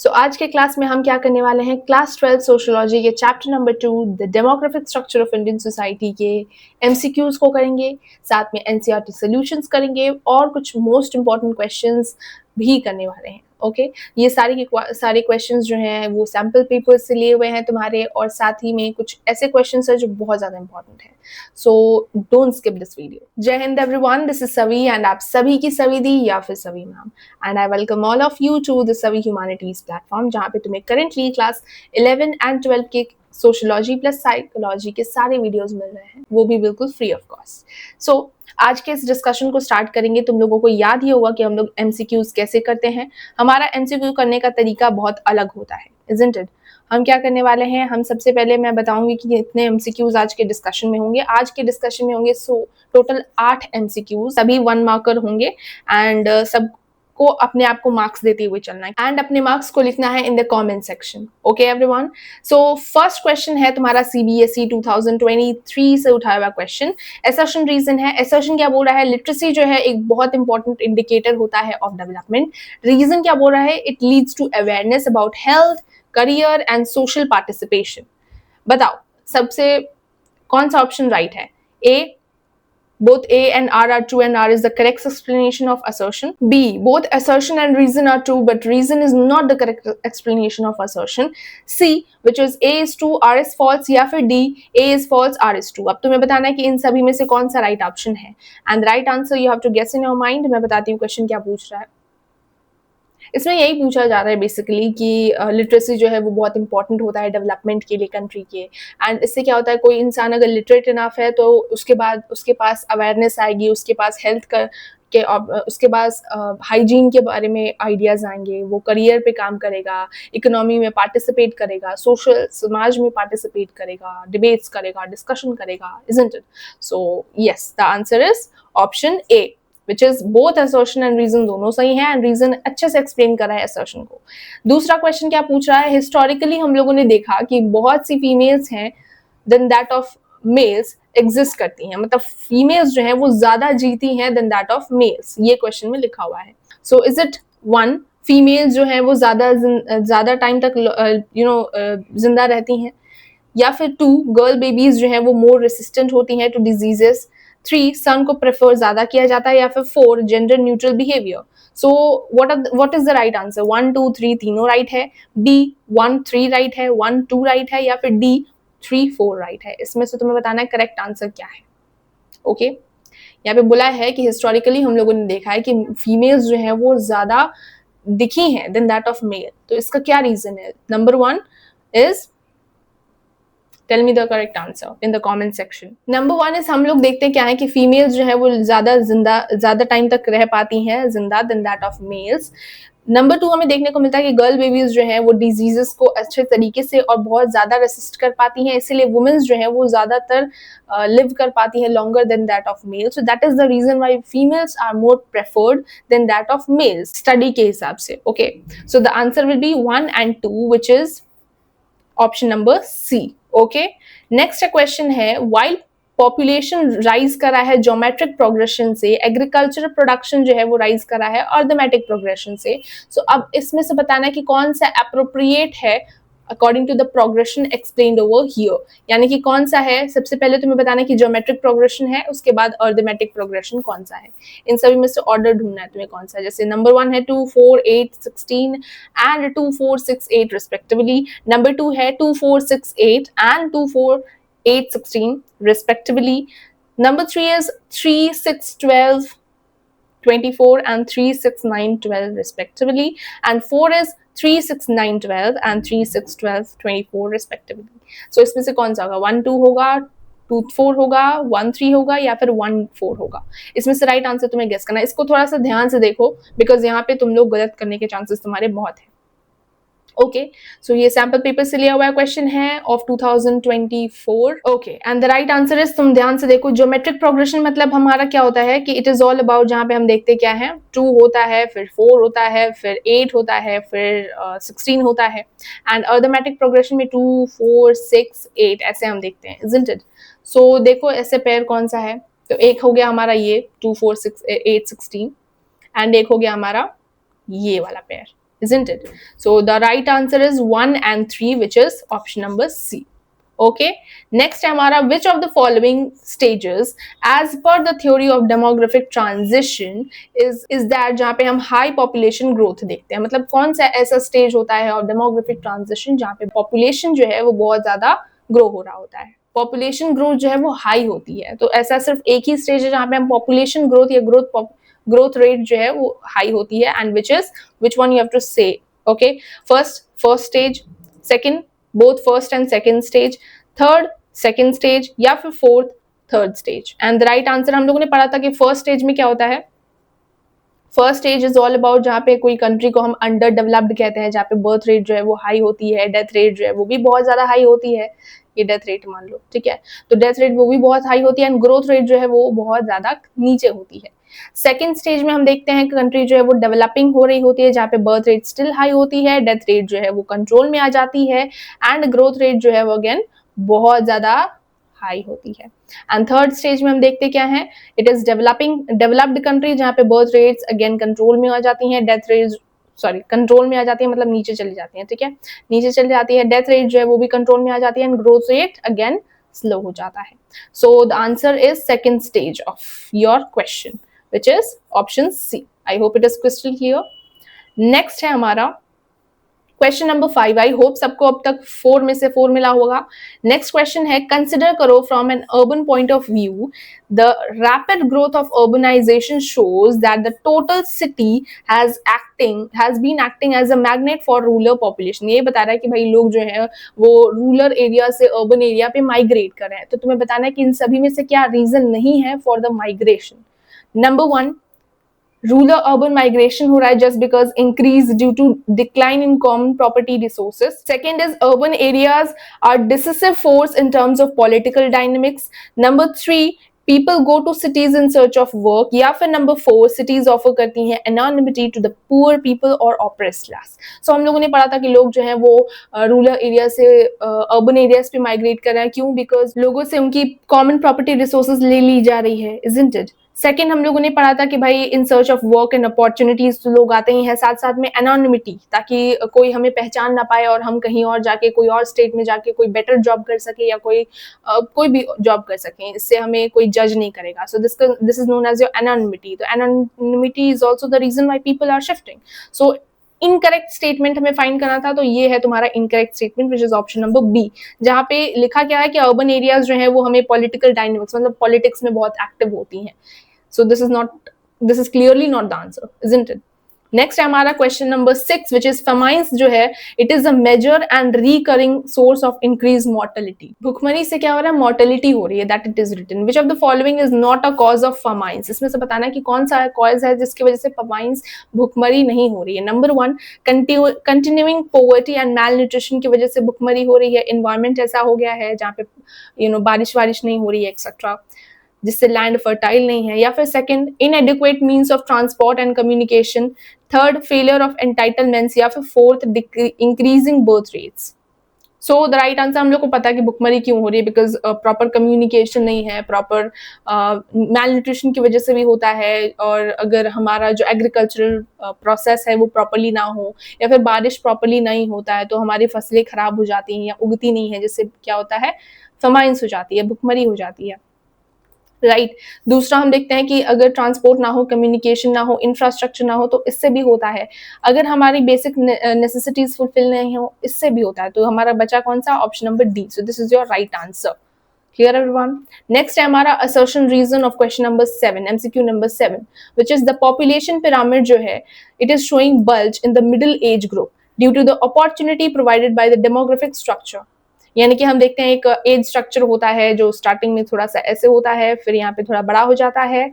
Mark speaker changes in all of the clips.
Speaker 1: सो आज के क्लास में हम क्या करने वाले हैं, क्लास 12 सोशियोलॉजी के chapter number 2 the demographic structure of Indian society के एमसीक्यूज को करेंगे, साथ में एनसीईआरटी सॉल्यूशंस करेंगे और कुछ मोस्ट इंपॉर्टेंट क्वेश्चंस भी करने वाले हैं। ओके ये सारे क्वेश्चंस जो हैं वो सैम्पल पेपर से लिए हुए हैं तुम्हारे, और साथ ही में कुछ ऐसे क्वेश्चंस हैं जो बहुत ज़्यादा इंपॉर्टेंट है। So don't skip this video. Jai Hind everyone, this is Savi and आप सभी की सवी दी या फिर Savi ma'am, and I welcome all of you to the Savi humanities platform, जहाँ पे तुम्हें करेंटली क्लास 11 एंड 12 के सोशियोलॉजी प्लस साइकोलॉजी के सारे वीडियोस मिल रहे हैं, वो भी बिल्कुल फ्री ऑफ कॉस्ट। सो आज के इस डिस्कशन को स्टार्ट करेंगे। तुम लोगों को याद ही होगा कि हम लोग एमसीक्यूज कैसे करते हैं। हमारा एमसीक्यू करने का तरीका बहुत अलग होता है, इजंट इट? हम क्या करने वाले हैं, हम सबसे पहले मैं बताऊंगी कि कितने एमसीक्यूज आज के डिस्कशन में होंगे। आज के डिस्कशन में होंगे टोटल 8 एमसीक्यूज, सभी 1 मार्कर होंगे एंड सब को अपने आप को मार्क्स देते हुए चलना है एंड अपने मार्क्स को लिखना है in the comment section. Okay everyone, so first question है तुम्हारा सीबीएसई 2023 से उठाया हुआ क्वेश्चन। असर्शन रीजन है। असर्शन क्या बोल रहा है, लिटरेसी जो है एक बहुत इंपॉर्टेंट इंडिकेटर होता है ऑफ डेवलपमेंट। रीजन क्या बोल रहा है, it leads to awareness about health, career and social participation. बताओ सबसे कौन सा ऑप्शन राइट है? ए, both A and R are true and R is the correct explanation of assertion. B, both assertion and reason are true but reason is not the correct explanation of assertion. C, which is A is true, R is false, या फिर D, A is false, R is true. अब तुम्हें बताना है कि इन सभी में से कौन सा राइट ऑप्शन है, and right answer you have to guess in your mind. मैं बताती हूँ क्वेश्चन क्या पूछ रहा है। इसमें यही पूछा जा रहा है बेसिकली कि लिटरेसी जो है वो बहुत इंपॉर्टेंट होता है डेवलपमेंट के लिए कंट्री के, एंड इससे क्या होता है, कोई इंसान अगर लिटरेट इनफ है तो उसके बाद उसके पास अवेयरनेस आएगी, उसके पास हेल्थ का के उसके पास हाइजीन के बारे में आइडियाज आएंगे, वो करियर पे काम करेगा, इकोनॉमी में पार्टिसिपेट करेगा, सोशल समाज में पार्टिसिपेट करेगा, डिबेट्स करेगा, डिस्कशन करेगा, isn't it? So yes, the answer is option A, which is both assertion and reason दोनों सही है, and reason अच्छे से एक्सप्लेन कर रहा है assertion को। दूसरा क्वेश्चन क्या पूछ रहा है, हिस्टोरिकली हम लोगों ने देखा कि बहुत सी फीमेल्स हैं than that of males exist करती हैं, मतलब फीमेल्स जो हैं वो ज्यादा जीती हैं देन दैट ऑफ मेल्स, ये क्वेश्चन में लिखा हुआ है। सो इज इट 1, फीमेल्स जो हैं वो ज्यादा टाइम तक जिंदा रहती हैं, या फिर 2, गर्ल बेबीज जो हैं वो मोर रेसिस्टेंट होती हैं टू डिजीजेस, 3, सन को प्रेफर ज्यादा किया जाता है, या फिर 4, gender neutral behaviour. So what is the right answer? 1, 2, 3 तीनों राइट है, बी 1, 3 राइट है, 1, 2 राइट है, या फिर डी 3, 4 राइट है? इसमें से तुम्हें बताना है करेक्ट आंसर क्या है। ओके यहाँ पे बोला है कि हिस्टोरिकली हम लोगों ने देखा है कि फीमेल्स जो है वो ज्यादा दिखी हैं देन दैट ऑफ मेल, तो इसका क्या रीजन है? Number 1 is, tell me the correct answer in the comment section. Number 1 is, हम लोग देखते हैं क्या है कि फीमेल्स जो है वो ज्यादा टाइम तक रह पाती हैं जिंदा than that of males. Number 2 हमें देखने को मिलता है कि गर्ल बेबीज जो है वो डिजीजेस को अच्छे तरीके से और बहुत ज्यादा रेसिस्ट कर पाती हैं, इसीलिए वुमेन्स जो है वो ज्यादातर लिव कर पाती है longer than that of males. So that is the reason why females are more preferred than that of males study के हिसाब से। Okay so the answer will be 1 and 2 which is option number C. Okay next question है, while population rise करा है geometric progression से, agricultural production जो है वो राइज करा है अर्थमेटिक प्रोग्रेशन से। सो अब इसमें से बताना है कि कौन सा अप्रोप्रिएट है according to the progression explained over here, यानी कि कौन सा है। सबसे पहले तुम्हें बताना है कि ज्योमेट्रिक प्रोग्रेशन है, उसके बाद अर्थमेटिक प्रोग्रेशन कौन सा है। इन सभी में से ऑर्डर ढूंढना है तुम्हें कौन सा। जैसे नंबर 1 है 2, 4, 8, 16 एंड 2, 4, 6, 8 रिस्पेक्टिवली। नंबर 2 है 2, 4, 6, 8 and 2, 4, 8, 16 respectively. Number 3 is 3, 6, 12, 24 and 3, 6, 9, 12 respectively. And 4 is 3, 6, 9, 12 and 3, 6, 12, 24 respectively. So इसमें से कौन सा होगा? 1, 2 होगा, 2, 4 होगा, 1, 3 होगा, या फिर 1, 4 होगा? इसमें से राइट आंसर तुम्हें गेस करना है। इसको थोड़ा सा ध्यान से देखो बिकॉज यहाँ पे तुम लोग गलत करने के चांसेस तुम्हारे बहुत है। ओके सो ये सैम्पल पेपर से लिया हुआ क्वेश्चन है of 2024। Okay and the right answer is, तुम ध्यान से देखो, ज्योमेट्रिक प्रोग्रेशन मतलब हमारा क्या होता है कि इट इज ऑल अबाउट, जहाँ पे हम देखते क्या है 2 होता है, फिर 4 होता है, फिर 8 होता है, फिर 16 होता है, एंड अर्थमेटिक प्रोग्रेशन में 2, 4, 6, 8 ऐसे हम देखते हैं, इजंट इट? सो देखो ऐसे पेयर कौन सा है, तो एक हो गया हमारा ये 2, 4, 6, 8, 16 एंड एक हो गया हमारा ये वाला pair, isn't it? So the right answer is 1 and 3, which is option number C. Okay, next है हमारा, which of the following stages as per the theory of demographic transition is that, जहाँ पे हम high population growth देखते हैं, मतलब कौन सा ऐसा stage होता है और demographic transition जहाँ पे population जो है वो बहुत ज्यादा grow हो रहा होता है, population growth जो है वो high होती है। तो ऐसा सिर्फ एक ही stage है जहाँ पे हम population growth या growth rate जो है वो high होती है, and which one you have to say? Okay, first stage, second both first and second stage, third second stage, या फिर fourth third stage? And the right answer हम लोगों ने पढ़ा था कि first stage में क्या होता है, first stage is all about जहाँ पे कोई कंट्री को हम अंडर डेवलप्ड कहते हैं, जहाँ पे बर्थ रेट जो है वो हाई होती है, डेथ रेट जो है वो भी बहुत ज्यादा हाई होती है, ये डेथ रेट मान लो, ठीक है, तो डेथ रेट वो भी बहुत हाई होती है, एंड ग्रोथ रेट जो है वो बहुत ज्यादा नीचे होती है। सेकेंड स्टेज में हम देखते हैं कि कंट्री जो है वो डेवलपिंग हो रही होती है, जहाँ पे बर्थ रेट स्टिल हाई होती है, डेथ रेट जो है वो कंट्रोल में आ जाती है, एंड ग्रोथ रेट जो है वो अगेन बहुत ज्यादा हाई होती है। एंड थर्ड स्टेज में हम देखते क्या है, इट इज डेवलप्ड कंट्री, जहाँ पे बर्थ रेट्स अगेन कंट्रोल में आ जाती हैं, डेथ रेट कंट्रोल में आ जाती है, मतलब नीचे चली जाती है, ठीक है, नीचे चली जाती है, डेथ रेट जो है वो भी कंट्रोल में आ जाती है, and growth rate again slow हो जाता है। सो the answer is second stage of your question, which is option C. I hope it is crystal clear. Next है हमारा क्वेश्चन नंबर 5। आई होप सबको अब तक 4 में से 4 मिला होगा। नेक्स्ट क्वेश्चन है, कंसिडर करो from an urban point of view the rapid growth of urbanisation shows that the total city has been acting as a magnet for rural population. ये बता रहा है कि भाई लोग जो है वो रूरल एरिया से अर्बन एरिया पे माइग्रेट कर रहे हैं, तो तुम्हें बताना है कि इन सभी में से क्या रीजन नहीं है for the migration. Number 1, rural urban migration हो रहा है just because increase due to decline in common property resources. Second is urban areas are decisive force in terms of political dynamics. Number 3, people go to cities in search of work. या फिर number 4, cities offer करती हैं anonymity to the poor people और oppressed class. So हम लोगों ने पढ़ा था कि लोग जो है वो रूरल एरिया से अर्बन एरियाज पे माइग्रेट कर रहे हैं, क्यों? बिकॉज लोगों से उनकी कॉमन प्रॉपर्टी रिसोर्सेज ले ली जा रही है, इजंट इट? सेकेंड हम लोगों ने पढ़ा था कि भाई इन search of work and opportunities तो लोग आते ही हैं, साथ साथ में एनोनिमिटी, ताकि कोई हमें पहचान ना पाए और हम कहीं और जाके कोई और स्टेट में जाके कोई बेटर जॉब कर सके या कोई भी जॉब कर सके, इससे हमें कोई जज नहीं करेगा। So this is known as your anonymity. तो anonymity is also the reason why people are shifting. So incorrect statement हमें फाइंड करना था, तो ये है तुम्हारा incorrect statement, which is option number B, जहाँ पे लिखा क्या है कि अर्बन एरियाज जो है वो हमें पॉलिटिकल डायनेमिक्स, मतलब पॉलिटिक्स में बहुत एक्टिव होती हैं। So this is clearly not the answer, isn't it? Next है हमारा question number 6, which is famines जो है it is a major and recurring source of increased mortality। भुखमरी से क्या हो रहा है? mortality हो रही है, that it is written। Which of the following is not a cause of famines? इसमें से बताना है कि कौन सा cause है जिसकी वजह से famines, भुखमरी नहीं हो रही है। Number 1, continuing poverty and malnutrition की वजह से भुखमरी हो रही है, environment ऐसा हो गया है जहाँ पे बारिश नहीं हो रही है एक्सेट्रा, जिससे लैंड फर्टाइल नहीं है। या फिर second, इनएडिक्वेट means of transport and communication. Third, failure of entitlements. या फिर fourth, increasing birth rates. So the right answer हम लोग को पता है कि भुखमरी क्यों हो रही है, बिकॉज प्रॉपर कम्युनिकेशन नहीं है, प्रॉपर मेल न्यूट्रिशन की वजह से भी होता है, और अगर हमारा जो एग्रीकल्चरल प्रोसेस है वो प्रॉपरली ना हो, या फिर बारिश प्रॉपरली नहीं होता है, तो हमारी फसलें खराब हो जाती हैं या उगती नहीं है, जिससे क्या होता है, फमाइंस हो जाती है, भुखमरी हो जाती है, राइट। दूसरा हम देखते हैं कि अगर ट्रांसपोर्ट ना हो, कम्युनिकेशन ना हो, इंफ्रास्ट्रक्चर ना हो, तो इससे भी होता है। अगर हमारी बेसिक नेसेसिटीज फुलफिल नहीं हो, इससे भी होता है। तो हमारा बचा कौन सा? Option number D. So this is your right answer. Clear everyone? Next है हमारा assertion reason of question number 7, MCQ number 7, which is the population pyramid जो है it is showing bulge in the middle age group due to the opportunity provided by the demographic structure. यानी कि हम देखते हैं एक एज स्ट्रक्चर होता है जो स्टार्टिंग में थोड़ा सा ऐसे होता है, फिर यहाँ पे थोड़ा बड़ा हो जाता है,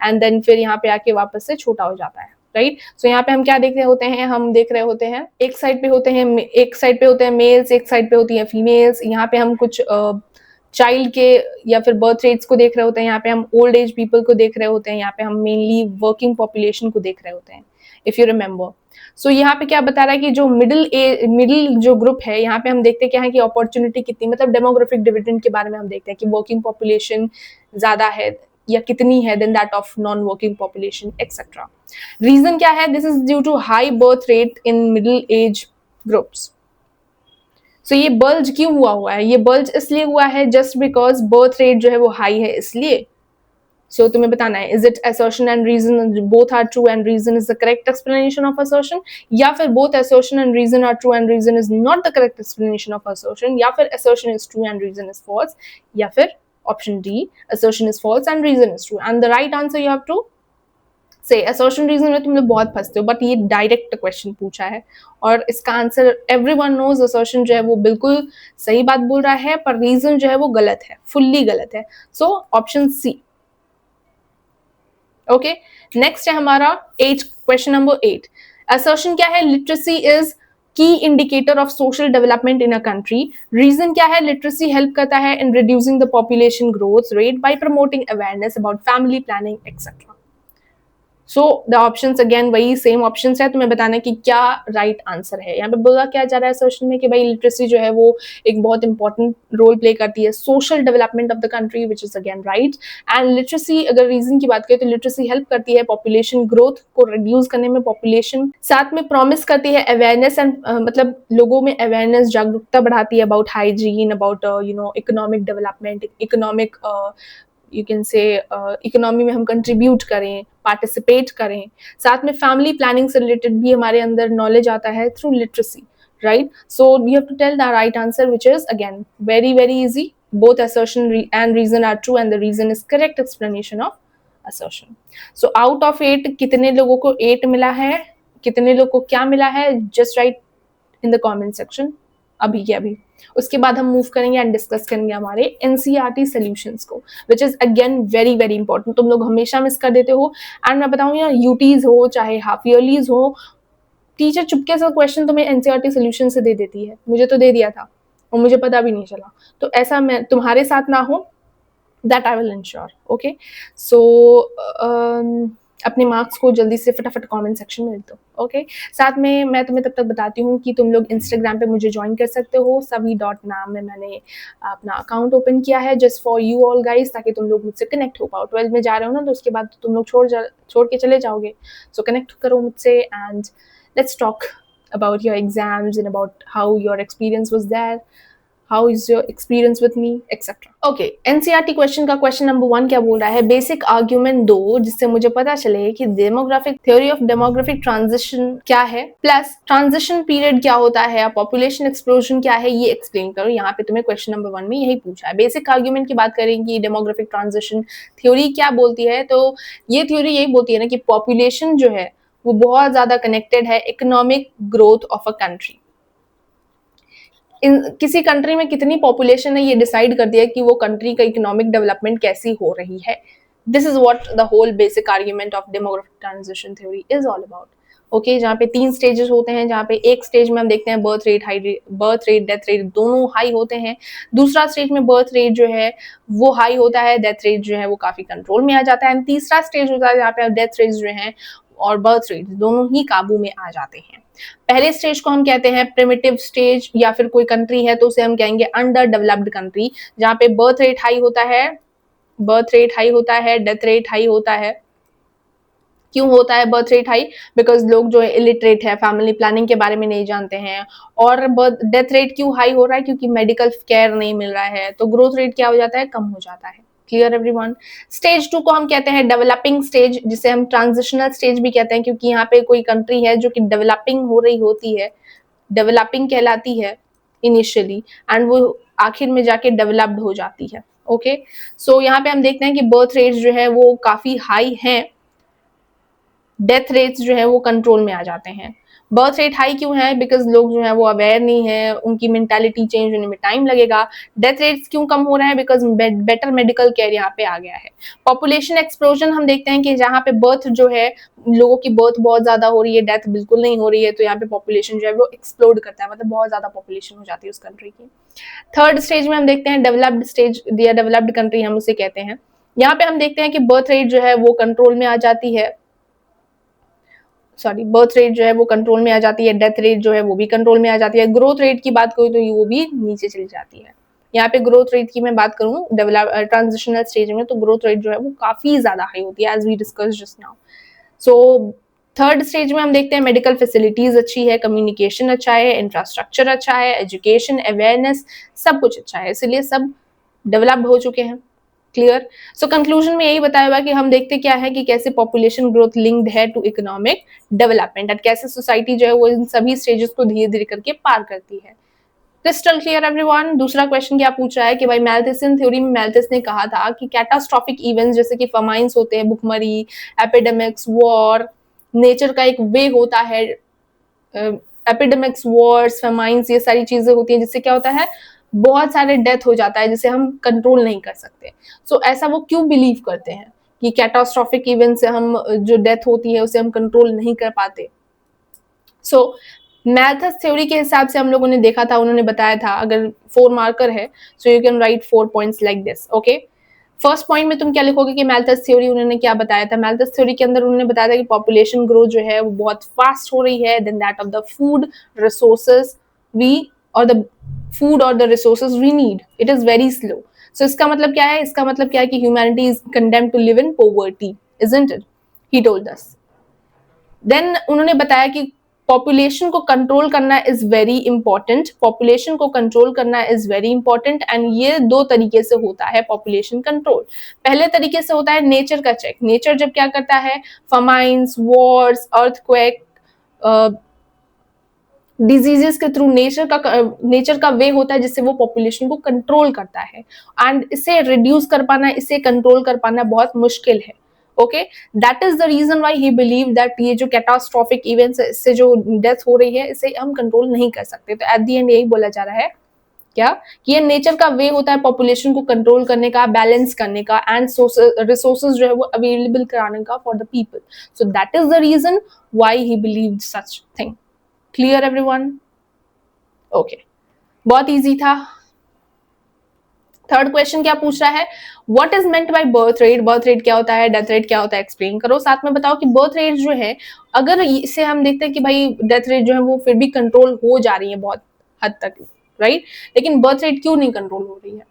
Speaker 1: एंड देन फिर यहाँ पे आके वापस से छोटा हो जाता है, राइट। सो यहाँ पे हम क्या देख रहे होते हैं? हम देख रहे होते हैं एक साइड पे होते हैं मेल्स, एक साइड पे होती है फीमेल्स। यहाँ पे हम कुछ चाइल्ड के या फिर बर्थ रेट्स को देख रहे होते हैं, यहाँ पे हम ओल्ड एज पीपल को देख रहे होते हैं, यहाँ पे हम मेनली वर्किंग पॉपुलेशन को देख रहे होते हैं, इफ यू रिमेम्बर। सो यहाँ पे क्या बता रहा है कि जो मिडिल जो ग्रुप है, यहाँ पे हम देखते हैं क्या है कि अपॉर्चुनिटी कितनी, मतलब डेमोग्राफिक डिविडेंड के बारे में हम देखते हैं कि वर्किंग पॉपुलेशन ज्यादा है, या कितनी है then that of non working population etcetera. Reason क्या है? This is due to high birth rate in middle age groups. So ये बल्ज क्यों हुआ है? ये बल्ज इसलिए हुआ है जस्ट बिकॉज बर्थ रेट जो है वो हाई है इसलिए। सो तुम्हें बताना है is it assertion and reason both are true and reason is the correct explanation of assertion, या फिर both assertion and reason are true and reason is not the correct explanation of assertion, या फिर assertion is true and reason is false, या फिर option D assertion is false and reason is true। and the right answer you have to से assertion reason में तुम लोग बहुत फंसते हो, बट ये डायरेक्ट क्वेश्चन पूछा है और इसका आंसर एवरीवन नोज। assertion जो है वो बिल्कुल सही बात बोल रहा है, पर रीजन जो है वो गलत है, फुल्ली गलत है। So option C. Okay, next है हमारा 8, क्वेश्चन नंबर 8। assertion क्या है? Literacy is key indicator of social development in a country. Reason क्या है? लिटरेसी हेल्प करता है in reducing the population growth rate by promoting awareness about family planning etcetera. So the options again वही same options है, तुम्हें बताना है कि क्या राइट आंसर है। यहाँ पे बोला क्या जा रहा है क्वेश्चन में कि भाई लिटरेसी जो है वो एक बहुत इंपॉर्टेंट रोल प्ले करती है social development of the country, which is again right. And literacy अगर रीजन की बात करें तो लिटरेसी हेल्प करती है पॉपुलेशन ग्रोथ को रिड्यूस करने में, पॉपुलेशन साथ में प्रॉमिस करती है अवेयरनेस एंड मतलब लोगों में अवेयरनेस जागरूकता बढ़ाती है about hygiene, about economic development, economic you can say economy में हम कंट्रीब्यूट करें, पार्टिसिपेट करें। साथ में फैमिली प्लानिंग से रिलेटेड भी हमारे अंदर नॉलेज आता है through literacy, right. So you have to tell the right answer which is again very very easy. Both assertion and reason are true and the reason is correct explanation of assertion। so out of 8 कितने लोगों को 8 मिला है, कितने लोगों को क्या मिला है? Just right in the comment section अभी के अभी। उसके बाद हम मूव करेंगे एंड डिस्कस करेंगे हमारे एनसीईआरटी सॉल्यूशंस को, विच is again very very important. तुम लोग हमेशा मिस कर देते हो। एंड मैं बताऊँ यार, यूटीज हो चाहे हाफ ईयरलीज हो, टीचर चुपके से क्वेश्चन तुम्हें एनसीईआरटी सॉल्यूशन से दे देती है। मुझे तो दे दिया था और मुझे पता भी नहीं चला। तो ऐसा मैं तुम्हारे साथ ना हो, that I will ensure. Okay, so अपने मार्क्स को जल्दी से फटाफट कमेंट सेक्शन में लिख दो। ओके, साथ में मैं तुम्हें तब तक बताती हूँ कि तुम लोग इंस्टाग्राम पे मुझे ज्वाइन कर सकते हो। सभी डॉट नाम में मैंने अपना अकाउंट ओपन किया है just for you all guys, ताकि तुम लोग मुझसे कनेक्ट हो पाओ। 12 में जा रहे हो ना, तो उसके बाद तुम लोग छोड़ के चले जाओगे। सो कनेक्ट करो मुझसे and let's talk about your exams and about how your experience was there, how is your experience with me, etc. Okay, NCERT question का क्वेश्चन नंबर 1 क्या बोल रहा है? बेसिक आर्ग्यूमेंट दो जिससे मुझे पता चले कि demographic theory of demographic transition क्या है, प्लस ट्रांजिशन पीरियड क्या होता है, पॉपुलेशन एक्सप्लोजन क्या है, ये एक्सप्लेन करो। यहाँ पे तुम्हें क्वेश्चन नंबर 1 में यही पूछा है। बेसिक आर्ग्यूमेंट की बात करें कि डेमोग्राफिक ट्रांजिशन थ्योरी क्या बोलती है, तो ये थ्योरी यही बोलती है ना कि पॉपुलेशन जो है वो बहुत ज्यादा कनेक्टेड है economic growth of a country. किसी कंट्री में कितनी पॉपुलेशन है ये डिसाइड करती है कि वो कंट्री का इकोनॉमिक डेवलपमेंट कैसी हो रही है। This is what the whole basic argument of demographic transition theory is all about. Okay, जहाँ पे 3 स्टेजेस होते हैं, जहाँ पे एक स्टेज में हम देखते हैं बर्थ रेट डेथ रेट दोनों हाई होते हैं। दूसरा स्टेज में बर्थ रेट जो है वो हाई होता है, डेथ रेट जो है वो काफी कंट्रोल में आ जाता है। तीसरा स्टेज होता है जहाँ पे डेथ रेट जो है और बर्थ रेट दोनों ही काबू में आ जाते हैं। पहले स्टेज को हम कहते हैं प्रिमिटिव स्टेज, या फिर कोई कंट्री है तो उसे हम कहेंगे अंडर डेवलप्ड कंट्री, जहाँ पे बर्थ रेट हाई होता है, डेथ रेट हाई होता है। क्यों होता है बर्थ रेट हाई? बिकॉज लोग जो है इलिटरेट है, फैमिली प्लानिंग के बारे में नहीं जानते हैं। और डेथ रेट क्यों हाई हो रहा है? क्योंकि मेडिकल केयर नहीं मिल रहा है। तो ग्रोथ रेट क्या हो जाता है? कम हो जाता है। Clear everyone? स्टेज 2 को हम कहते हैं डेवलपिंग स्टेज, जिसे हम ट्रांजिशनल स्टेज भी कहते हैं, क्योंकि यहाँ पे कोई कंट्री है जो कि डेवलपिंग हो रही होती है, डेवलपिंग कहलाती है इनिशियली, एंड वो आखिर में जाके डेवलप्ड हो जाती है। ओके, सो यहाँ पे हम देखते हैं कि बर्थ रेट्स जो है वो काफी हाई हैं, डेथ रेट्स जो है वो कंट्रोल में आ जाते हैं। बर्थ रेट हाई क्यों है? बिकॉज लोग जो है वो अवेयर नहीं है, उनकी मेंटालिटी चेंज होने में टाइम लगेगा। डेथ रेट्स क्यों कम हो रहे हैं? बिकॉज बेटर मेडिकल केयर यहाँ पे आ गया है। पॉपुलेशन एक्सप्लोजन हम देखते हैं कि जहाँ पे बर्थ जो है, लोगों की बर्थ बहुत ज्यादा हो रही है, डेथ बिल्कुल नहीं हो रही है, तो यहाँ पे पॉपुलेशन जो है वो एक्सप्लोड करता है, मतलब बहुत ज्यादा पॉपुलेशन हो जाती है उस कंट्री की। थर्ड स्टेज में हम देखते हैं डेवलप्ड स्टेज या डेवलप्ड कंट्री हम उसे कहते हैं। यहाँ पे हम देखते हैं कि बर्थ रेट जो है वो कंट्रोल में आ जाती है, बर्थ रेट जो है वो कंट्रोल में आ जाती है, डेथ रेट जो है वो भी कंट्रोल में आ जाती है। ग्रोथ रेट की बात करूँ तो वो भी नीचे चली जाती है। यहाँ पे ग्रोथ रेट की मैं बात करूँ डेवलप ट्रांजिशनल स्टेज में, तो ग्रोथ रेट जो है वो काफी ज्यादा हाई होती है, as we discuss just now. So third stage में हम देखते हैं मेडिकल फैसिलिटीज अच्छी है, कम्युनिकेशन अच्छा है, इंफ्रास्ट्रक्चर अच्छा है, एजुकेशन, अवेयरनेस, सब कुछ अच्छा है, इसलिए सब डेवलप हो चुके हैं। क्लियर। सो कंक्लूजन में यही बताया हुआ कि हम देखते क्या है कि कैसे पॉपुलेशन ग्रोथ लिंक्ड है टू इकोनॉमिक डेवलपमेंट, और कैसे सोसाइटी जो है वो इन सभी स्टेजेस को धीरे धीरे करके पार करती है। Crystal clear everyone. दूसरा क्वेश्चन क्या पूछ रहा है कि भाई मैल्थिसियन थ्योरी में मैल्थिस ने कहा था कि कैटास्ट्रॉफिक इवेंट्स जैसे कि फमाइंस होते हैं, भुखमरी, एपिडेमिक्स, वॉर, नेचर का एक वे होता है, एपिडेमिक्स, वॉर्स, फेमाइंस, ये सारी चीजें होती हैं जिससे क्या होता है, बहुत सारे डेथ हो जाता है जिसे हम कंट्रोल नहीं कर सकते। सो ऐसा वो क्यों बिलीव करते हैं कि कैटास्ट्रॉफिक इवेंट से हम जो डेथ होती है उसे हम कंट्रोल नहीं कर पाते। सो मैल्थस थ्योरी के हिसाब से हम लोगों ने देखा था, उन्होंने बताया था, अगर 4 मार्कर है so you can right 4 points like this. Okay, first point में तुम क्या लिखोगे कि मैल्थस थ्योरी उन्होंने क्या बताया था। मैल्थस थ्योरी के अंदर उन्होंने बताया था कि पॉपुलेशन ग्रोथ जो है वो बहुत फास्ट हो रही है then that of the food resources we और द फूड और the resources we need, it is very slow. So इसका मतलब क्या है, इसका मतलब क्या है कि humanity is condemned to live in poverty, isn't it, he told us. Then उन्होंने बताया कि पॉपुलेशन को कंट्रोल करना इज वेरी इंपॉर्टेंट, पॉपुलेशन को कंट्रोल करना इज वेरी इंपॉर्टेंट, एंड ये 2 तरीके से होता है पॉपुलेशन कंट्रोल। पहले तरीके से होता है नेचर का चेक। नेचर जब क्या करता है, फमाइंस, वॉर्स, अर्थक्वेक, डिजीजेस के थ्रू नेचर का वे होता है जिससे वो पॉपुलेशन को कंट्रोल करता है, एंड इसे रिड्यूस कर पाना, इसे कंट्रोल कर पाना बहुत मुश्किल है। Okay, that is the reason why he believe that ये जो कैटास्ट्रॉफिक इवेंट्स है, इससे जो डेथ हो रही है, इसे हम कंट्रोल नहीं कर सकते। तो एट द एंड यही बोला जा रहा है क्या, कि ये नेचर का वे होता है पॉपुलेशन को कंट्रोल करने का, बैलेंस करने का, एंड रिसोर्सेज जो है वो अवेलेबल कराने का for the people. So that is the reason why he believed such thing. Clear everyone? Okay, बहुत इजी था। थर्ड क्वेश्चन क्या पूछ रहा है, what is meant by birth rate. Birth rate क्या होता है, डेथ रेट क्या होता है, एक्सप्लेन करो। साथ में बताओ कि बर्थ रेट जो है, अगर इसे हम देखते हैं कि भाई डेथ रेट जो है वो फिर भी कंट्रोल हो जा रही है बहुत हद तक, राइट, लेकिन बर्थ रेट क्यों नहीं कंट्रोल हो रही है।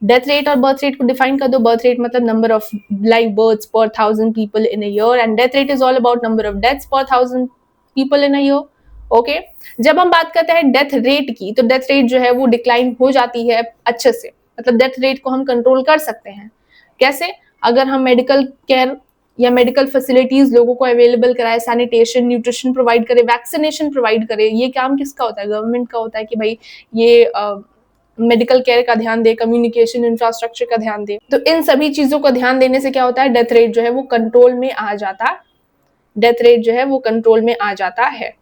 Speaker 1: डेथ रेट और बर्थ रेट को डिफाइन कर दो। बर्थ रेट मतलब नंबर ऑफ लाइव बर्थ्स पर 1000 people in a year, and death rate is all about number of deaths पर 1000 people in a year. Okay, जब हम बात करते हैं डेथ रेट की, तो डेथ रेट जो है वो डिक्लाइन हो जाती है अच्छे से, मतलब डेथ रेट को हम कंट्रोल कर सकते हैं। कैसे? अगर हम मेडिकल केयर या मेडिकल फैसिलिटीज लोगों को अवेलेबल कराए, सैनिटेशन, न्यूट्रिशन प्रोवाइड करे, वैक्सीनेशन प्रोवाइड करे। ये काम किसका होता है? गवर्नमेंट का होता है कि भाई ये मेडिकल केयर का ध्यान दे, कम्युनिकेशन इंफ्रास्ट्रक्चर का ध्यान दे। तो इन सभी चीजों का ध्यान देने से क्या होता है, डेथ रेट जो है वो कंट्रोल में आ जाता, डेथ रेट जो है वो कंट्रोल में आ जाता है।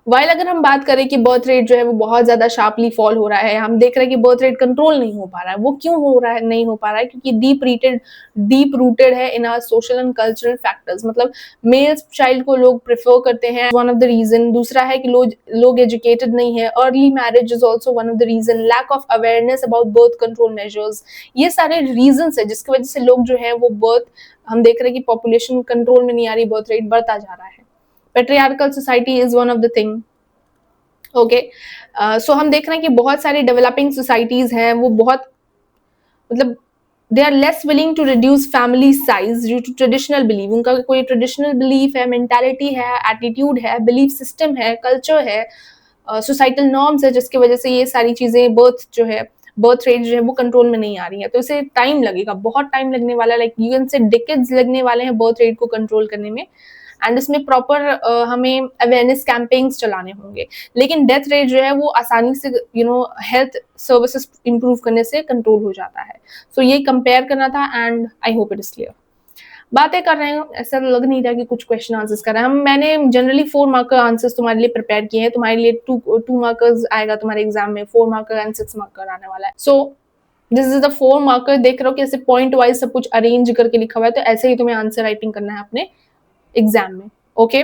Speaker 1: वाइल अगर हम बात करें कि बर्थ रेट जो है वो बहुत ज्यादा शार्पली फॉल हो रहा है, हम देख रहे हैं कि बर्थ रेट कंट्रोल नहीं हो पा रहा है। वो क्यों हो रहा है, नहीं हो पा रहा है? क्योंकि डीप रूटेड है in our social and cultural factors, मतलब मेल चाइल्ड को लोग प्रेफर करते हैं, वन ऑफ द रीजन। दूसरा है कि लोग एजुकेटेड नहीं है, early marriage is also one of the reason, lack of awareness about birth control measures. ये सारे रीजन है जिसकी वजह से लोग जो है वो बर्थ, हम देख रहे हैं कि पॉपुलेशन कंट्रोल में नहीं आ रही, बर्थ रेट बढ़ता जा रहा है। Patriarchal society is one of the thing. Okay, so हम देख रहे हैं कि बहुत सारी डेवलपिंग सोसाइटीज हैं, वो बहुत, मतलब they are less willing to reduce family size due to traditional believe. उनका कोई ट्रेडिशनल बिलीफ है, मेंटालिटी है, एटीट्यूड है, बिलीफ सिस्टम है, कल्चर है, सोसाइटल नॉर्म्स है, जिसकी वजह से ये सारी चीजें, बर्थ रेट जो है वो कंट्रोल में नहीं आ रही है। तो इसे टाइम लगेगा, बहुत टाइम लगने वाला है, लाइक इवन से डिकेड्स लगने वाले हैं बर्थ रेट को कंट्रोल करने में, एंड इसमें प्रॉपर हमें अवेयरनेस कैंपेन्स चलाने होंगे। लेकिन डेथ रेट जो है वो आसानी से हेल्थ सर्विसेज इंप्रूव करने से कंट्रोल हो जाता है। सो ये कंपेयर करना था, and I hope it is clear. बातें कर रहे हैं, ऐसा लग नहीं रहा कि कुछ क्वेश्चन आंसर्स कर रहे हैं हम। मैंने जनरली 4 मार्कर आंसर्स तुम्हारे लिए प्रिपेयर किए हैं। तुम्हारे लिए 2 मार्कर्स आएगा तुम्हारे एग्जाम में, 4 मार्कर एंड 6 मार्कर आने वाला है। सो दिस इज द 4 मार्कर। देख रहे हो कि ऐसे पॉइंट वाइज सब कुछ अरेंज करके लिखा हुआ है, तो ऐसे ही तुम्हें आंसर राइटिंग करना है अपने एग्जाम में। ओके,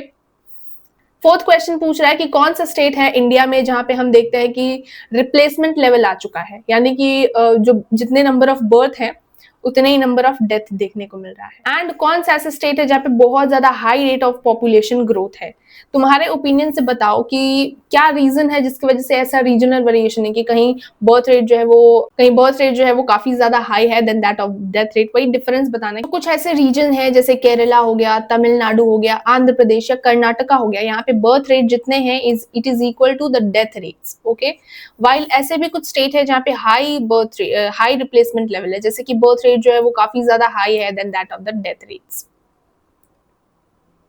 Speaker 1: फोर्थ क्वेश्चन पूछ रहा है कि कौन सा स्टेट है इंडिया में जहां पे हम देखते हैं कि रिप्लेसमेंट लेवल आ चुका है, यानी कि जो जितने नंबर ऑफ बर्थ है उतने ही नंबर ऑफ डेथ देखने को मिल रहा है। एंड कौन सा ऐसा स्टेट है जहाँ पे बहुत ज्यादा high rate of population growth है? तुम्हारे ओपिनियन से बताओ कि क्या रीजन है जिसकी वजह से ऐसा रीजनल वेरिएशन है कि कहीं बर्थ रेट जो है वो काफी ज्यादा हाई है then that of death rate, वही डिफरेंस बताना है। तो कुछ ऐसे रीजन है जैसे केरला हो गया, तमिलनाडु हो गया, आंध्र प्रदेश या कर्नाटका हो गया, यहाँ पे बर्थ रेट जितने हैं it is equal to the death rates. Okay, while ऐसे भी कुछ स्टेट है जहाँ पे हाई रिप्लेसमेंट लेवल है, जैसे कि बर्थ रेट जो है वो काफी ज्यादा हाई है then that of the death rates,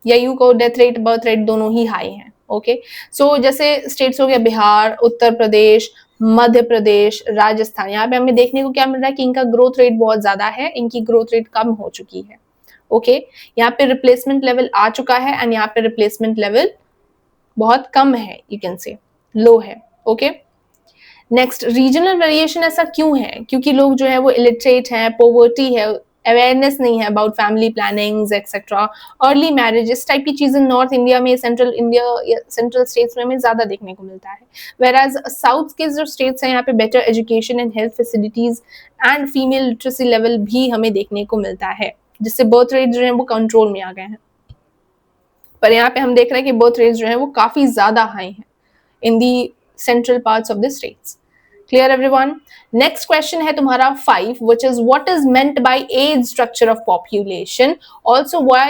Speaker 1: या यू को डेथ रेट बर्थ रेट दोनों ही हाई हैं। ओके, सो जैसे स्टेट्स हो गया बिहार, उत्तर प्रदेश, मध्य प्रदेश, राजस्थान, यहाँ पे हमें देखने को क्या मिल रहा है कि इनका ग्रोथ रेट बहुत ज्यादा है, इनकी ग्रोथ रेट कम हो चुकी है। ओके, यहाँ पे रिप्लेसमेंट लेवल आ चुका है एंड यहाँ पे रिप्लेसमेंट लेवल बहुत कम है, यू कैन से लो है। ओके, नेक्स्ट, रीजनल वेरिएशन ऐसा क्यों है? क्योंकि लोग जो है वो इलिटरेट हैं, पोवर्टी है, अवेयरनेस नहीं है about family plannings etcetera, early marriage, इस टाइप की चीजें नॉर्थ इंडिया में, सेंट्रल इंडिया या सेंट्रल स्टेट्स में हमें ज्यादा देखने को मिलता है। वेराज साउथ के जो स्टेट्स हैं यहाँ पे better education and health facilities and female literacy level भी हमें देखने को मिलता है, जिससे बर्थ रेट जो है वो कंट्रोल में आ गए हैं। पर यहाँ पे हम देख रहे हैं कि बर्थ रेट जो है वो काफी ज्यादा हाई है इन दी central parts of the states. Clear everyone? Next question है तुम्हारा 5, which is what is meant by age structure of population? Also, why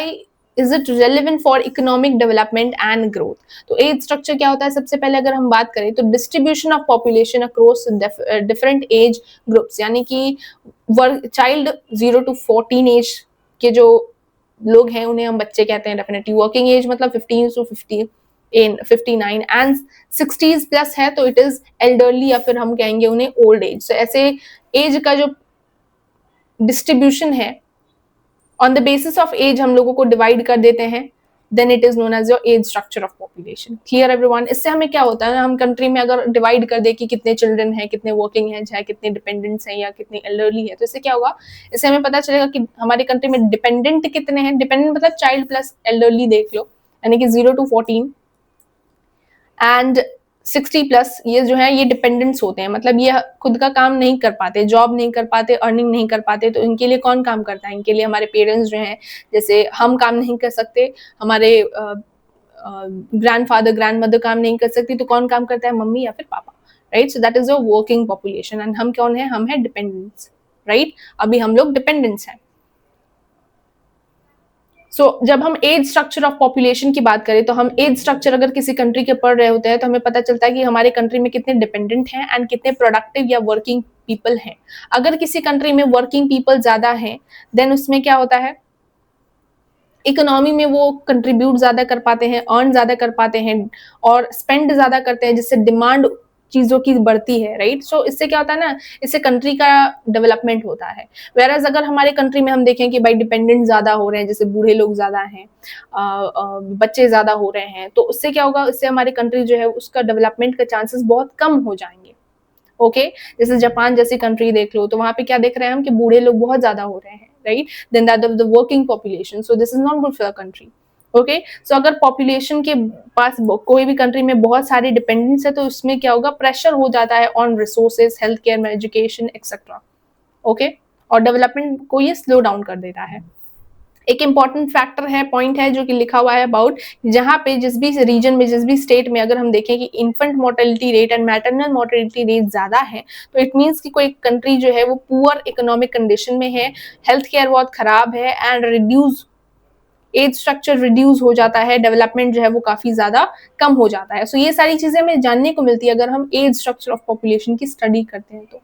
Speaker 1: is it relevant for economic development and growth? तो age structure क्या होता है? सबसे पहले अगर हम बात करें तो distribution of population across different age groups, यानी कि child 0 to 14 age के जो लोग हैं उन्हें हम बच्चे कहते हैं डेफिनेटली। वर्किंग एज मतलब 15 to 59 एंड 60s प्लस है तो इट इज एल्डरली, या फिर हम कहेंगे उन्हें ओल्ड एज। तो ऐसे एज का जो डिस्ट्रीब्यूशन है on the basis of age हम लोगों को डिवाइड कर देते हैं, then it is known as your age structure of population. Clear everyone? इससे हमें क्या होता है ना, हम कंट्री में अगर डिवाइड कर दे कि कितने चिल्ड्रन हैं, कितने वर्किंग हैं, चाहे कितने डिपेंडेंट्स हैं या कितने एल्डरली है, तो इससे क्या होगा, इससे हमें पता चलेगा कि हमारे कंट्री में डिपेंडेंट कितने हैं। डिपेंडेंट मतलब चाइल्ड प्लस एल्डरली देख लो, यानी कि 0 to 14 एंड 60 प्लस, ये जो है ये डिपेंडेंट्स होते हैं, मतलब ये खुद का काम नहीं कर पाते, जॉब नहीं कर पाते, अर्निंग नहीं कर पाते, तो इनके लिए कौन काम करता है? इनके लिए हमारे पेरेंट्स जो हैं, जैसे हम काम नहीं कर सकते, हमारे ग्रैंडफादर ग्रैंडमदर काम नहीं कर सकती, तो कौन काम करता है? मम्मी या फिर पापा, right? So that is your working population and हम कौन है? हम है डिपेंडेंट्स, राइट? अभी हम लोग डिपेंडेंट्स हैं। सो जब हम एज स्ट्रक्चर ऑफ पॉपुलेशन की बात करें तो हम एज स्ट्रक्चर अगर किसी कंट्री के पढ़ रहे होते हैं तो हमें पता चलता है कि हमारे कंट्री में कितने डिपेंडेंट हैं एंड कितने प्रोडक्टिव या वर्किंग पीपल हैं। अगर किसी कंट्री में वर्किंग पीपल ज्यादा हैं देन उसमें क्या होता है, इकोनॉमी में वो कंट्रीब्यूट ज्यादा कर पाते हैं, अर्न ज्यादा कर पाते हैं और स्पेंड ज्यादा करते हैं, जिससे डिमांड चीजों की बढ़ती है, राइट? सो इससे क्या होता है ना, इससे कंट्री का डेवलपमेंट होता है। वेराज अगर हमारे कंट्री में हम देखें कि भाई डिपेंडेंट ज्यादा हो रहे हैं, जैसे बूढ़े लोग ज्यादा हैं, बच्चे ज्यादा हो रहे हैं, तो उससे क्या होगा, उससे हमारी कंट्री जो है उसका डेवलपमेंट का चांसेस बहुत कम हो जाएंगे। ओके, जैसे जापान जैसी कंट्री देख लो, तो वहां पे क्या देख रहे हैं हम कि बूढ़े लोग बहुत ज्यादा हो रहे हैं, right? Then that of the working population, so this is not good for the country. Okay, so अगर पॉपुलेशन के पास कोई भी कंट्री में बहुत सारे डिपेंडेंट्स है तो उसमें क्या होगा, प्रेशर हो जाता है on resources, health care, education etcetera. Okay, और डेवलपमेंट को ये स्लो डाउन कर देता है। एक इंपॉर्टेंट फैक्टर है, पॉइंट है जो कि लिखा हुआ है अबाउट, जहां पे जिस भी रीजन में, जिस भी स्टेट में अगर हम देखें कि infant mortality rate and maternal mortality rate ज्यादा है, तो इट मींस कि कोई कंट्री जो है वो पुअर इकोनॉमिक कंडीशन में है, हेल्थ केयर बहुत खराब है and reduce age structure reduce हो जाता है, डेवलपमेंट जो है वो काफी ज्यादा कम हो जाता है। सो ये सारी चीजें हमें जानने को मिलती है अगर हम एज स्ट्रक्चर ऑफ पॉपुलेशन की स्टडी करते हैं तो।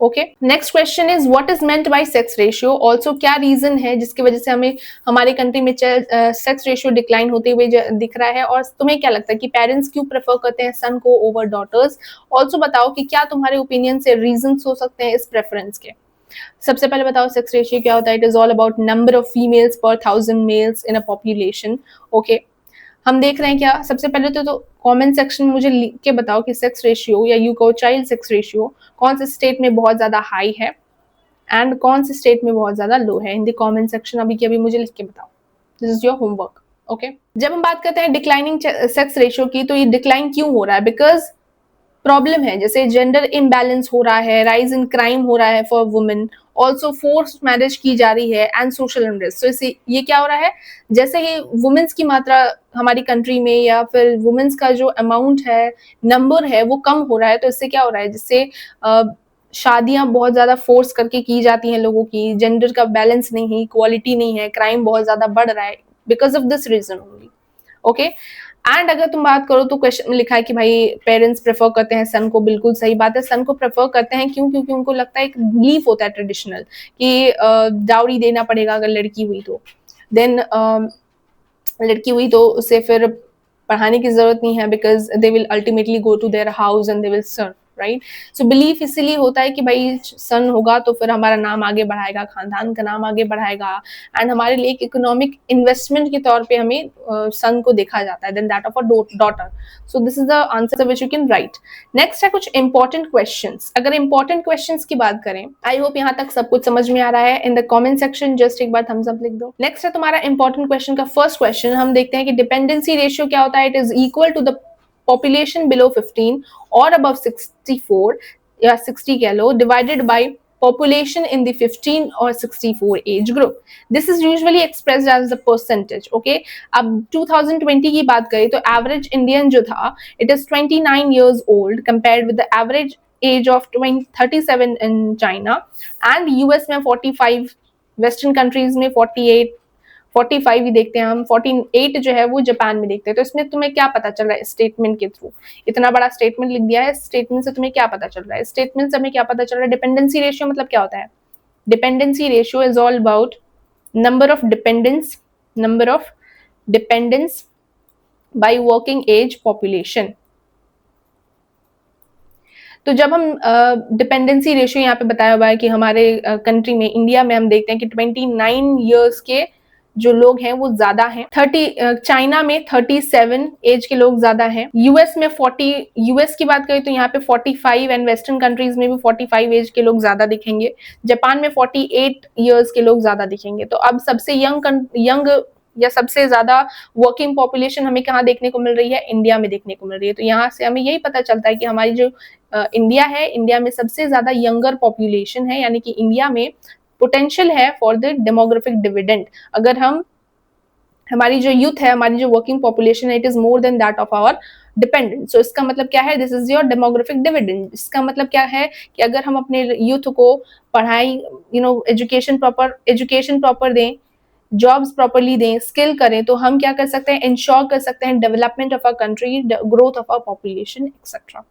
Speaker 1: Okay, next question is what is meant bye sex ratio? Also क्या रीजन है जिसकी वजह से हमें हमारे कंट्री में सेक्स रेशियो डिक्लाइन होते हुए दिख रहा है, और तुम्हें क्या लगता है कि पेरेंट्स क्यों प्रेफर करते हैं सन को ओवर डॉटर्स? ऑल्सो बताओ कि क्या तुम्हारे ओपिनियन से रीजन हो सकते हैं इस प्रेफरेंस के। सबसे पहले बताओ सेक्स रेशियो क्या होता है? It is all about number of females पर 1000 males in a population. Okay, हम देख रहे हैं क्या, सबसे पहले तो कमेंट सेक्शन में मुझे लिख के बताओ कि सेक्स रेशियो या यू को चाइल्ड सेक्स रेशियो कौन से स्टेट में बहुत ज्यादा हाई है एंड कौन से स्टेट में बहुत ज्यादा लो है। इन द कमेंट सेक्शन अभी के अभी मुझे लिख के बताओ। This is your homework. Okay, जब हम बात करते हैं डिक्लाइनिंग सेक्स रेशियो की, तो ये डिक्लाइन क्यों हो रहा है? बिकॉज प्रॉब्लम है, जैसे जेंडर इम्बैलेंस हो रहा है, राइज इन क्राइम हो रहा है for women, also force marriage की जा रही है एंड सोशल अनरेस्ट। सो इसे ये क्या हो रहा है, जैसे ही वुमेन्स की मात्रा हमारी कंट्री में या फिर वुमेन्स का जो अमाउंट है, नंबर है, वो कम हो रहा है, तो इससे क्या हो रहा है, जिससे शादियां बहुत ज्यादा फोर्स करके की जाती हैं लोगों की, जेंडर का बैलेंस नहीं है, इक्वालिटी नहीं है, क्राइम बहुत ज्यादा बढ़ रहा है because of this reason only. Okay, and अगर तुम बात करो तो क्वेश्चन में लिखा है कि भाई पेरेंट्स प्रेफर करते हैं सन को, बिल्कुल सही बात है, सन को प्रेफर करते हैं, क्यों? क्योंकि उनको लगता है, एक बिलीफ होता है ट्रेडिशनल कि डाउरी देना पड़ेगा अगर लड़की हुई तो, देन लड़की हुई तो उसे फिर पढ़ाने की जरूरत नहीं है, because they will ultimately go to their house and they will serve, right. So belief इसीलिए होता है कि भाई सन होगा तो फिर हमारा नाम आगे बढ़ाएगा, खानदान का नाम आगे बढ़ाएगा, एंड हमारे लिए एक इकोनॉमिक इन्वेस्टमेंट के तौर पे हमें सन को देखा जाता है then that of a daughter. So this is the answer which you can write. Next है कुछ इंपॉर्टेंट क्वेश्चंस। अगर इंपॉर्टेंट क्वेश्चंस की बात करें, आई होप यहाँ तक सब कुछ समझ में आ रहा है। In the comment section just एक बार थम्स अप लिख दो। नेक्स्ट है तुम्हारा इंपॉर्टेंट क्वेश्चन का फर्स्ट क्वेश्चन। हम देखते हैं कि डिपेंडेंसी रेशियो क्या होता है। It is equal to the population below 15 or above 64 या 60 कह लो, divided by population in the 15 or 64 age group. This is usually expressed as the percentage. Okay, अब 2020 की बात करें तो एवरेज इंडियन जो था, it is 29 years old compared with the average age of 37 in China and US में 45, western countries में 48, 45 ही देखते हैं हम, 48 जो है वो जापान में देखते हैं। तो इसमें तुम्हें क्या पता चल रहा है स्टेटमेंट के थ्रू? इतना बड़ा स्टेटमेंट लिख दिया है, स्टेटमेंट से तुम्हें क्या पता चल रहा है? स्टेटमेंट से हमें क्या पता चल रहा है? डिपेंडेंसी रेशियो मतलब क्या होता है? Dependency ratio is all about number of dependence by working age population. तो जब हम डिपेंडेंसी रेशियो यहाँ पे बताया हुआ है कि हमारे कंट्री में, इंडिया में हम देखते हैं कि 29 ईयर्स के जो लोग हैं वो ज्यादा हैं। 30 चाइना में 37 एज के लोग ज्यादा हैं। यूएस में 40, यूएस की बात करें तो यहाँ पे 45 एंड वेस्टर्न कंट्रीज में भी 45 एज के लोग ज्यादा दिखेंगे। जापान में 48 ईयर्स के लोग ज्यादा दिखेंगे। तो अब सबसे यंग या सबसे ज्यादा वर्किंग पॉपुलेशन हमें कहाँ देखने को मिल रही है? इंडिया में देखने को मिल रही है। तो यहाँ से हमें यही पता चलता है कि हमारी जो इंडिया है, इंडिया में सबसे ज्यादा यंगर पॉपुलेशन है, यानी कि इंडिया में पोटेंशियल है फॉर द डेमोग्राफिक डिविडेंड। अगर हम, हमारी जो यूथ है, हमारी जो वर्किंग पॉपुलेशन है, it is more than that of our dependent. So इसका मतलब क्या है? This is your demographic dividend. इसका मतलब क्या है कि अगर हम अपने यूथ को पढ़ाई, एजुकेशन प्रॉपर दें, जॉब्स प्रॉपरली दें, स्किल करें, तो हम क्या कर सकते हैं? इंश्योर कर सकते हैं development of our country, growth of our population etcetera.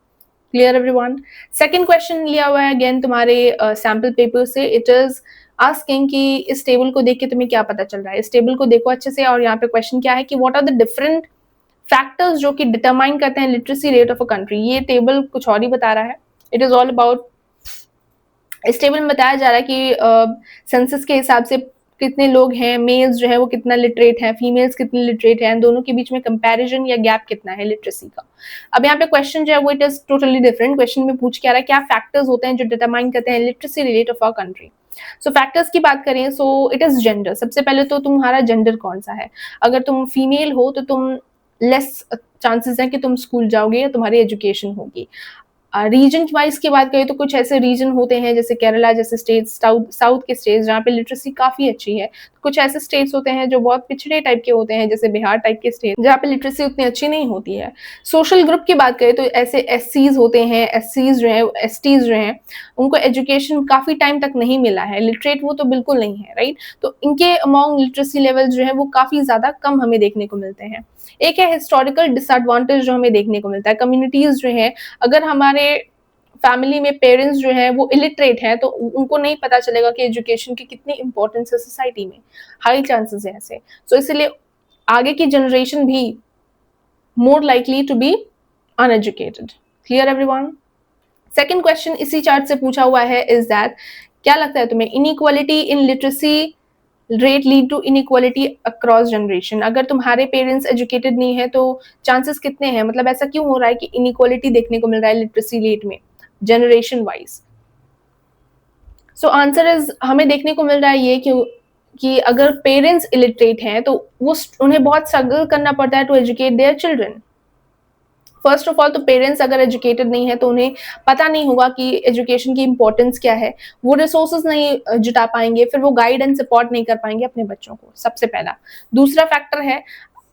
Speaker 1: Clear everyone? Second question लिया हुआ है अगेन तुम्हारे सैम्पल पेपर से। इट इज आस्किंग कि इस टेबल को देख के तुम्हें क्या पता चल रहा है? इस टेबल को देखो अच्छे से, और यहाँ पे क्वेश्चन क्या है कि what are the different factors जो कि डिटरमाइन करते हैं literacy rate of a country. ये टेबल कुछ और ही बता रहा है। इट इज ऑल अबाउट, इस टेबल में बताया जा रहा है कि सेंसस के हिसाब से कितने लोग हैं, मेल्स जो है वो कितना लिटरेट है, फीमेल्स कितनी लिटरेट है, दोनों के बीच में कंपैरिजन या गैप कितना है लिटरेसी का। अब यहाँ पे क्वेश्चन जो है वो it is totally different. Question में पूछ के आ रहा है क्या फैक्टर्स होते हैं जो डिटरमाइन करते हैं literacy rate of our country. So factors की बात करें, सो इट इज जेंडर। सबसे पहले तो तुम्हारा जेंडर कौन सा है। अगर तुम फीमेल हो तो तुम लेस चांसेस हैं कि तुम स्कूल जाओगे या तुम्हारी एजुकेशन होगी। रीजन वाइज की बात करें तो कुछ ऐसे रीजन होते हैं जैसे केरला जैसे स्टेट्स, साउथ के स्टेट्स जहाँ पे लिटरेसी काफी अच्छी है। कुछ ऐसे स्टेट्स होते हैं जो बहुत पिछड़े टाइप के होते हैं जैसे बिहार टाइप के स्टेट जहाँ पे लिटरेसी उतनी अच्छी नहीं होती है। सोशल ग्रुप की बात करें तो ऐसे एससीज होते हैं, एससीज जो है, एसटीज जो हैं, उनको एजुकेशन काफी टाइम तक नहीं मिला है, लिटरेट वो तो बिल्कुल नहीं है, राइट। तो इनके अमॉन्ग लिटरेसी लेवल जो है वो काफी ज्यादा कम हमें देखने को मिलते हैं। एक है हिस्टोरिकल डिसएडवांटेज जो हमें देखने को मिलता है। कम्युनिटीज जो है, अगर हमारे फैमिली में पेरेंट्स जो है वो इलिटरेट हैं तो उनको नहीं पता चलेगा कि एजुकेशन की कितनी इंपॉर्टेंस है सोसाइटी में, हाई चांसेस है ऐसे। सो इसलिए आगे की जनरेशन भी more likely to be uneducated. Clear everyone? Second question इसी चार्ट से पूछा हुआ है, इज दैट क्या लगता है तुम्हें inequality in literacy rate lead to inequality across generation. अगर तुम्हारे पेरेंट्स एजुकेटेड नहीं है तो चांसेस कितने हैं, मतलब ऐसा क्यों हो रहा है कि इनइक्वालिटी देखने को मिल रहा है लिटरेसी रेट में generation wise. So answer is, हमें देखने को मिल रहा है ये कि अगर पेरेंट्स इलिटरेट हैं तो वो उन्हें बहुत स्ट्रगल करना पड़ता है to educate their children. First of all तो पेरेंट्स अगर एजुकेटेड नहीं है तो उन्हें पता नहीं होगा कि एजुकेशन की इंपॉर्टेंस क्या है, वो रिसोर्सेज नहीं जुटा पाएंगे, फिर वो गाइड एंड सपोर्ट नहीं कर पाएंगे अपने बच्चों को, सबसे पहला। दूसरा फैक्टर है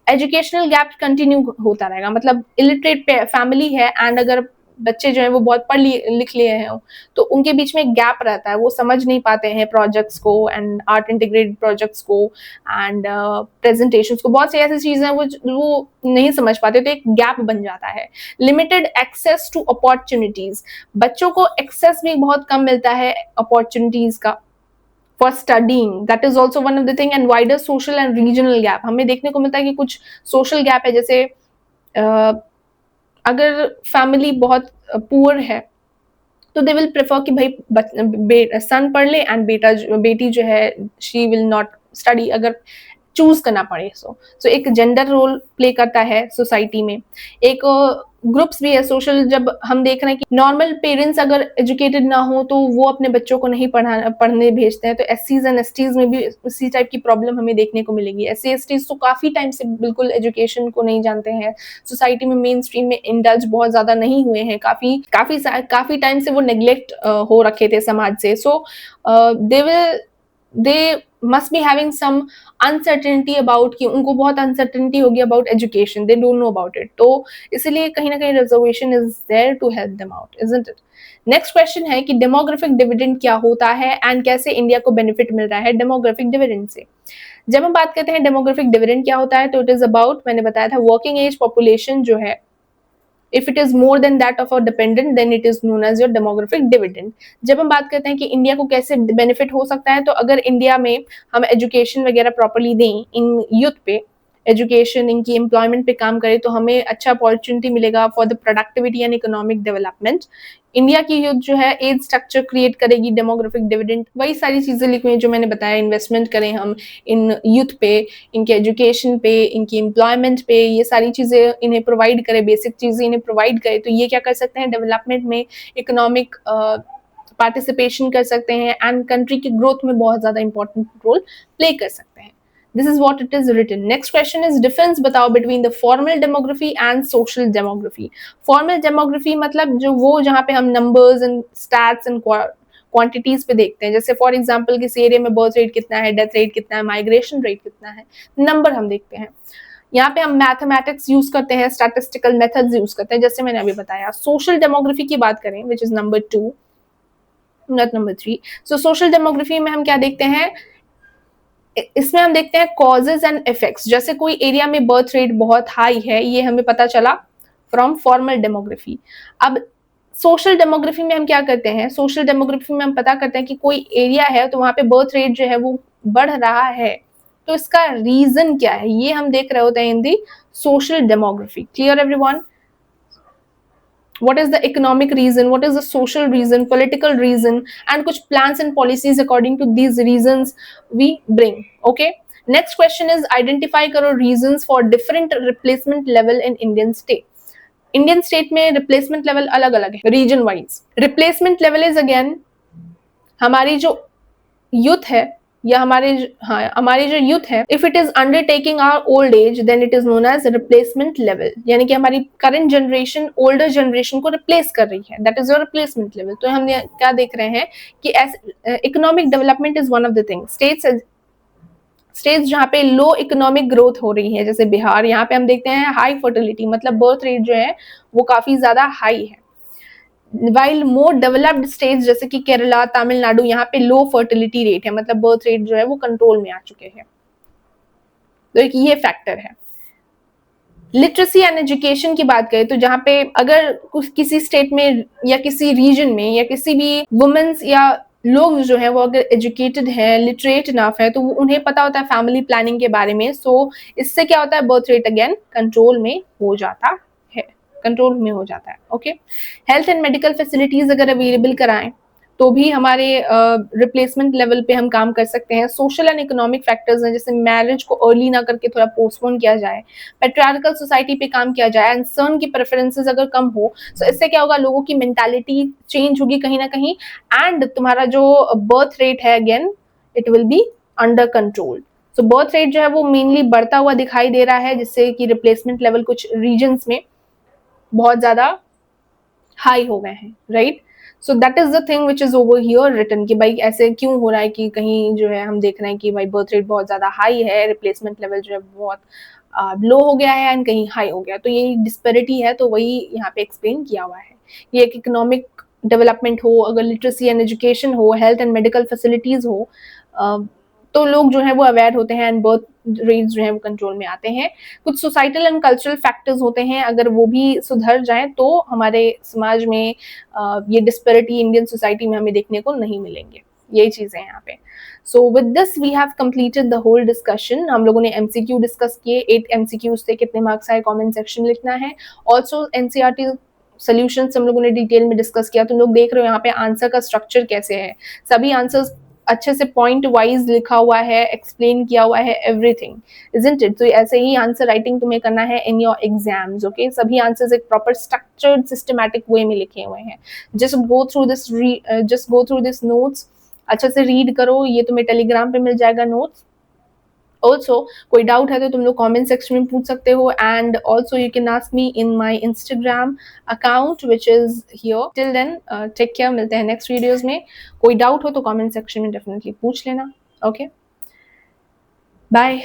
Speaker 1: एजुकेशनल गैप कंटिन्यू होता रहेगा, मतलब इलिटरेट फैमिली है एंड अगर बच्चे जो है वो बहुत पढ़ लिख लिए हैं तो उनके बीच में एक गैप रहता है, वो समझ नहीं पाते हैं प्रोजेक्ट्स को एंड आर्ट इंटीग्रेटेड प्रोजेक्ट्स को एंड प्रेजेंटेशंस को, बहुत सी ऐसी चीजें हैं वो नहीं समझ पाते, तो एक गैप बन जाता है। लिमिटेड एक्सेस टू अपॉर्चुनिटीज, बच्चों को एक्सेस भी बहुत कम मिलता है अपॉर्चुनिटीज का for studying, that is also one of the thing. And wider social and regional gap, हमें देखने को मिलता है कि कुछ सोशल गैप है, जैसे अगर फैमिली बहुत पुअर है तो दे विल प्रेफर कि भाई सन पढ़ ले एंड बेटी जो है शी विल नॉट स्टडी, अगर चूज करना पड़े। सो एक जेंडर रोल प्ले करता है सोसाइटी में। एक ग्रुप्स भी है सोशल, जब हम देख रहे हैं कि नॉर्मल पेरेंट्स अगर एजुकेटेड ना हो तो वो अपने बच्चों को नहीं पढ़ने भेजते हैं, तो एससीज एंड एसटीज में भी इसी टाइप की प्रॉब्लम हमें देखने को मिलेगी। एससी एसटीज तो काफी टाइम से बिल्कुल एजुकेशन को नहीं जानते हैं, सोसाइटी में मेन स्ट्रीम में इंडल्ज बहुत ज्यादा नहीं हुए हैं, काफी टाइम से वो नेग्लेक्ट हो रखे थे समाज से। So they must be having some uncertainty about, कि उनको बहुत अनसर्टेनिटी होगी about education, they don't know about it, तो इसलिए कहीं ना कहीं reservation is there to help them out, isn't it. Next question है कि डेमोग्राफिक डिविडेंड क्या होता है एंड कैसे इंडिया को बेनिफिट मिल रहा है डेमोग्राफिक डिविडेंड से। जब हम बात करते हैं डेमोग्राफिक डिविडेंड क्या होता है, तो इट इज अबाउट, मैंने बताया था, वर्किंग एज पॉपुलेशन जो है, if it is more than that of a dependent then it is known as your demographic dividend। जब हम बात करते हैं कि इंडिया को कैसे बेनिफिट हो सकता है, तो अगर इंडिया में हम एजुकेशन वगैरह प्रॉपर्ली दें इन यूथ पे, एजुकेशन इनकी एम्प्लॉयमेंट पे काम करें, तो हमें अच्छा अपॉर्चुनिटी मिलेगा for the productivity and economic development. India की यूथ जो है एज स्ट्रक्चर क्रिएट करेगी, डेमोग्राफिक डिविडेंड, वही सारी चीजें लिखी हुई जो मैंने बताया, इन्वेस्टमेंट करें हम इन यूथ पे, इनके एजुकेशन पे, इनकी एम्प्लॉयमेंट पे, ये सारी चीजें इन्हें प्रोवाइड करें, बेसिक चीजें इन्हें प्रोवाइड करें, तो ये क्या कर सकते हैं, डेवलपमेंट में इकोनॉमिक पार्टिसिपेशन कर सकते हैं एंड कंट्री की ग्रोथ में बहुत ज्यादा इंपॉर्टेंट रोल प्ले कर सकते हैं। This is what it is written. Next question is difference बताओ between the formal demography and social demography. Formal demography मतलब जो वो जहाँ पे हम numbers and stats and quantities पे देखते हैं, जैसे फॉर एग्जाम्पल किसी एरिया में बर्थ रेट कितना है, डेथ रेट कितना है, माइग्रेशन रेट कितना है, नंबर हम देखते हैं। यहाँ पे हम मैथमेटिक्स यूज करते हैं, स्टैटिस्टिकल मेथड्स यूज करते हैं, जैसे मैंने अभी बताया। सोशल डेमोग्राफी की बात करें which is number 2 not number 3। So social demography में हम क्या देखते हैं, इसमें हम देखते हैं कॉजेज एंड इफेक्ट्स, जैसे कोई एरिया में बर्थ रेट बहुत हाई है, ये हमें पता चला फ्रॉम फॉर्मल डेमोग्राफी। अब सोशल डेमोग्राफी में हम क्या करते हैं, सोशल डेमोग्राफी में हम पता करते हैं कि कोई एरिया है तो वहां पे बर्थ रेट जो है वो बढ़ रहा है, तो इसका रीजन क्या है, ये हम देख रहे होते हैं in the social demography. Clear everyone? what is the economic reason, what is the social reason, political reason, and kuch plans and policies according to these reasons we bring. Okay, next question is identify karo reasons for different replacement level in Indian state. Indian state में replacement level अलग अलग है region wise. Replacement level is again हमारी जो youth है या हमारे जो यूथ है, if it is undertaking our old age then it is known as replacement level, यानी कि हमारी करंट जनरेशन ओल्डर जनरेशन को रिप्लेस कर रही है, that is your replacement level. तो हम क्या देख रहे हैं कि economic development is one of the thing. States जहाँ पे लो इकोनॉमिक ग्रोथ हो रही है, जैसे बिहार, यहाँ पे हम देखते हैं हाई फर्टिलिटी, मतलब बर्थ रेट जो है वो काफी ज्यादा हाई है। वाइल मोर डेवलप्ड स्टेट्स जैसे कि केरला, तमिलनाडु, यहाँ पे लो फर्टिलिटी रेट है, मतलब बर्थ रेट जो है वो कंट्रोल में आ चुके हैं, तो एक ये फैक्टर है। लिटरेसी एंड एजुकेशन की बात करें तो जहाँ पे अगर किसी स्टेट में या किसी रीजन में या किसी भी वुमेन्स या लोग जो है वो अगर एजुकेटेड है, लिटरेट इनफ है, तो उन्हें पता होता है फैमिली प्लानिंग के बारे में, सो इससे क्या होता है, बर्थ रेट अगेन कंट्रोल में हो जाता है। Okay, health and medical facilities अगर अवेलेबल कराएं तो भी हमारे रिप्लेसमेंट लेवल पे हम काम कर सकते हैं। सोशल एंड इकोनॉमिक फैक्टर्स हैं, जैसे मैरिज को अर्ली ना करके थोड़ा पोस्टपोन किया जाए, पेट्रियार्कल सोसाइटी पे काम किया जाए, एंड सन की प्रेफरेंसेस अगर कम हो, तो इससे क्या होगा, लोगों की मेंटालिटी चेंज होगी कहीं ना कहीं, एंड तुम्हारा जो बर्थ रेट है again it will be under control. So birth rate जो है वो मेनली बढ़ता हुआ दिखाई दे रहा है, जिससे कि रिप्लेसमेंट लेवल कुछ रीजन्स में बहुत ज़्यादा हाई हो गए हैं, right? So that is the thing which is over here written कि भाई ऐसे क्यों हो रहा है कि कहीं जो है हम देख रहे हैं कि भाई बर्थ रेट बहुत ज़्यादा हाई है, रिप्लेसमेंट लेवल जो है बहुत लो हो गया है एंड कहीं हाई हो गया। तो ये डिस्पैरिटी है, तो वही यहाँ पे एक्सप्लेन किया हुआ है। ये एक इकोनॉमिक डेवलपमेंट हो, अगर लिटरेसी एंड एजुकेशन हो, हेल्थ एंड मेडिकल फैसिलिटीज़ हो, अ, तो लोग जो हैं वो अवेयर होते हैं एंड बर्थ रेट्स जो हैं वो कंट्रोल में आते हैं। कुछ सोसाइटल एंड कल्चरल फैक्टर्स होते हैं, अगर वो भी सुधर जाएँ तो हमारे समाज में ये डिस्पैरिटी इंडियन सोसाइटी में हमें देखने को नहीं मिलेंगे। यही चीज़ें हैं यहाँ पे। So with this we have completed the whole discussion. हम लोगों ने एमसीक्यू डिस्कस किए, 8 एमसीक्यूज़ थे, कितने मार्क्स आए कमेंट सेक्शन में लिखना है। ऑल्सो एनसीईआरटी सॉल्यूशंस हम लोगों ने डिटेल में डिस्कस किया। तुम लोग देख रहे हो यहाँ पे आंसर का स्ट्रक्चर कैसे है। सभी आंसर्स अच्छे से पॉइंट वाइज लिखा हुआ है, एक्सप्लेन किया हुआ है, एवरीथिंग, इजंट इट? तो ऐसे ही आंसर राइटिंग तुम्हें करना है इन योर एग्जाम्स, ओके? सभी आंसर्स एक प्रॉपर स्ट्रक्चर्ड सिस्टमैटिक वे में लिखे हुए हैं। Just go through this notes, अच्छे से रीड करो। ये तुम्हें टेलीग्राम पे मिल जाएगा नोट्स। ऑल्सो कोई डाउट है तो तुम लोग कमेंट सेक्शन में पूछ सकते हो, and also you can ask me in my Instagram account which is here. Till then take care, मिलते हैं नेक्स्ट वीडियोस में। कोई डाउट हो तो कमेंट सेक्शन में डेफिनेटली पूछ लेना, ओके? बाय।